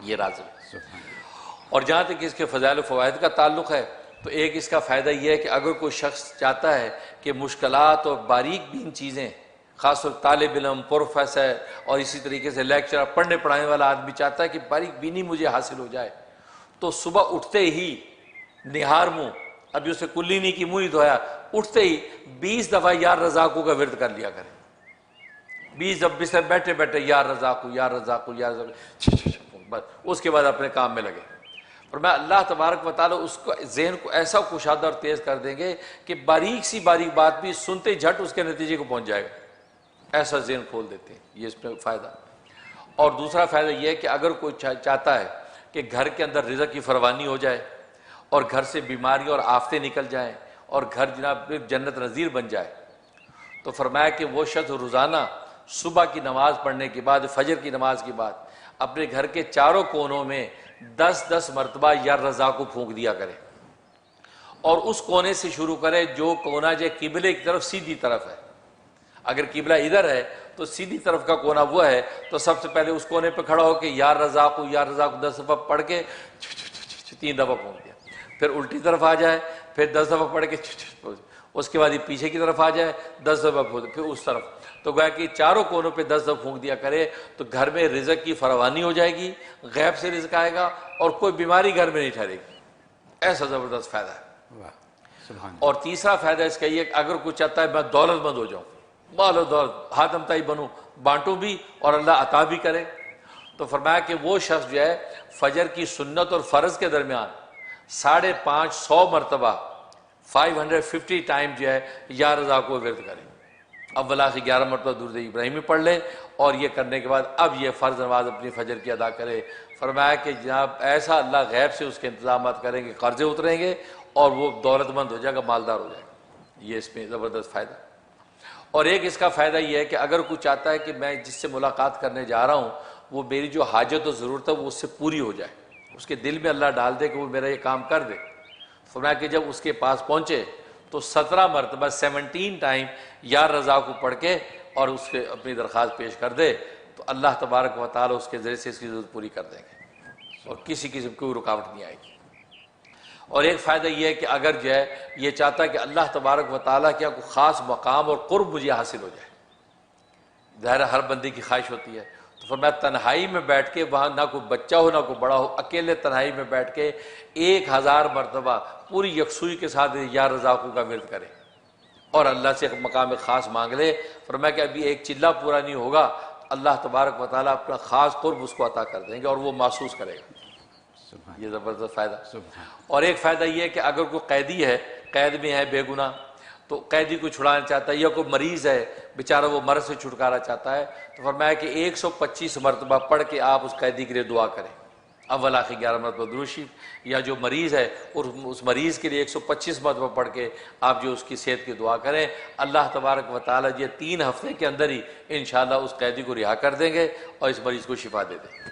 یہ رازق ہے۔ اور جہاں تک اس کے فضائل و فوائد کا تعلق ہے تو ایک اس کا فائدہ یہ ہے کہ اگر کوئی شخص چاہتا ہے کہ مشکلات اور باریک بین چیزیں، خاص طور طالب علم، پروفیسر اور اسی طریقے سے لیکچرر، پڑھنے پڑھانے والا آدمی چاہتا ہے کہ باریک بینی مجھے حاصل ہو جائے، تو صبح اٹھتے ہی نہار منہ، ابھی اسے کلی نہیں کی، منہ ہی دھویا، اٹھتے ہی 20 دفعہ یا رزاقو کا ورد کر لیا کرے۔ 20 دفعہ بستر بیٹھے بیٹھے یا رزاقو یا رزاقو یا رزاقو، بس اس کے بعد اپنے کام میں لگے۔ اور میں اللہ تبارک و تعالیٰ اس کو ذہن کو ایسا کشادہ اور تیز کر دیں گے کہ باریک سی باریک بات بھی سنتے جھٹ اس کے نتیجے کو پہنچ جائے گا، ایسا ذہن کھول دیتے ہیں۔ یہ اس میں فائدہ۔ اور دوسرا فائدہ یہ ہے کہ اگر کوئی چاہتا ہے کہ گھر کے اندر رزق کی فراوانی ہو جائے اور گھر سے بیماریاں اور آفتیں نکل جائیں اور گھر جناب جنت نظیر بن جائے، تو فرمایا کہ وہ شخص روزانہ صبح کی نماز پڑھنے کے بعد، فجر کی نماز کے بعد اپنے گھر کے چاروں کونوں میں 10 مرتبہ یا رضا کو پھونک دیا کرے، اور اس کونے سے شروع کرے جو کونا جو قبلے کی طرف سیدھی طرف ہے۔ اگر قبلہ ادھر ہے تو سیدھی طرف کا کونا وہ ہے، تو سب سے پہلے اس کونے پہ کھڑا ہو کے یا رضا کو 10 دفعہ پڑھ کے 3 دفعہ پھونک دیا، پھر الٹی طرف آ جائے، پھر 10 دفعہ پڑھ کے، اس کے بعد یہ پیچھے کی طرف آ جائے 10 دفعہ پھونک، پھر اس طرف، تو گویا کہ چاروں کونوں پہ 10 دفعہ پھونک دیا کرے تو گھر میں رزق کی فراوانی ہو جائے گی، غیب سے رزق آئے گا اور کوئی بیماری گھر میں نہیں ٹھہرے گی۔ ایسا زبردست فائدہ ہے۔ اور تیسرا فائدہ اس کا یہ کہ اگر کوئی چاہتا ہے میں دولت مند ہو جاؤں، مال و دولت ہاتم تائی بنوں، بانٹوں بھی اور اللہ عطا بھی کرے، تو فرمایا کہ وہ شخص جو ہے فجر کی سنت اور فرض کے درمیان 550 مرتبہ 550 ٹائم جو ہے یا رضا کو ورد کرے۔ اول آخر 11 مرتبہ درود ابراہیمی پڑھ لے، اور یہ کرنے کے بعد اب یہ فرض نماز اپنی فجر کی ادا کرے۔ فرمایا کہ جناب ایسا اللہ غیب سے اس کے انتظامات کریں گے، قرضے اتریں گے اور وہ دولت مند ہو جائے گا، مالدار ہو جائے گا۔ یہ اس میں زبردست فائدہ۔ اور ایک اس کا فائدہ یہ ہے کہ اگر کوئی چاہتا ہے کہ میں جس سے ملاقات کرنے جا رہا ہوں وہ میری جو حاجت و ضرورت ہے وہ اس سے پوری ہو جائے، اس کے دل میں اللہ ڈال دے کہ وہ میرا یہ کام کر دے۔ فرمایا کہ جب اس کے پاس پہنچے تو 17 مرتبہ 17 ٹائم یا رضا کو پڑھ کے اور اس کے اپنی درخواست پیش کر دے تو اللہ تبارک و تعالیٰ اس کے ذریعے سے اس کی ضرورت پوری کر دیں گے اور کسی قسم کی کوئی رکاوٹ نہیں آئے گی۔ اور ایک فائدہ یہ ہے کہ اگر جو ہے یہ چاہتا ہے کہ اللہ تبارک و تعالیٰ کیا کوئی خاص مقام اور قرب مجھے حاصل ہو جائے، ظاہر ہر بندے کی خواہش ہوتی ہے، تو فرمایا تنہائی میں بیٹھ کے، وہاں نہ کوئی بچہ ہو نہ کوئی بڑا ہو، اکیلے تنہائی میں بیٹھ کے 1000 مرتبہ پوری یکسوئی کے ساتھ یا رضاقو کا ورد کرے اور اللہ سے مقام خاص مانگ لے۔ فرمایا کہ ابھی ایک چلہ پورا نہیں ہوگا، اللہ تبارک و تعالیٰ اپنا خاص قرب اس کو عطا کر دیں گے اور وہ محسوس کرے گا۔ یہ زبردست فائدہ۔ اور ایک فائدہ یہ ہے کہ اگر کوئی قیدی ہے، قید میں ہے بے گناہ، تو قیدی کو چھڑانا چاہتا ہے، یا کوئی مریض ہے بیچارہ وہ مرض سے چھٹکارا چاہتا ہے، تو فرمایا کہ 125 مرتبہ پڑھ کے آپ اس قیدی کے لیے دعا کریں، اول آخر 11 مرتبہ درود شریف، یا جو مریض ہے اس مریض کے لیے 125 مرتبہ پڑھ کے آپ جو اس کی صحت کی دعا کریں، اللہ تبارک و تعالیٰ یہ 3 ہفتے کے اندر ہی انشاءاللہ اس قیدی کو رہا کر دیں گے اور اس مریض کو شفا دے دیں گے۔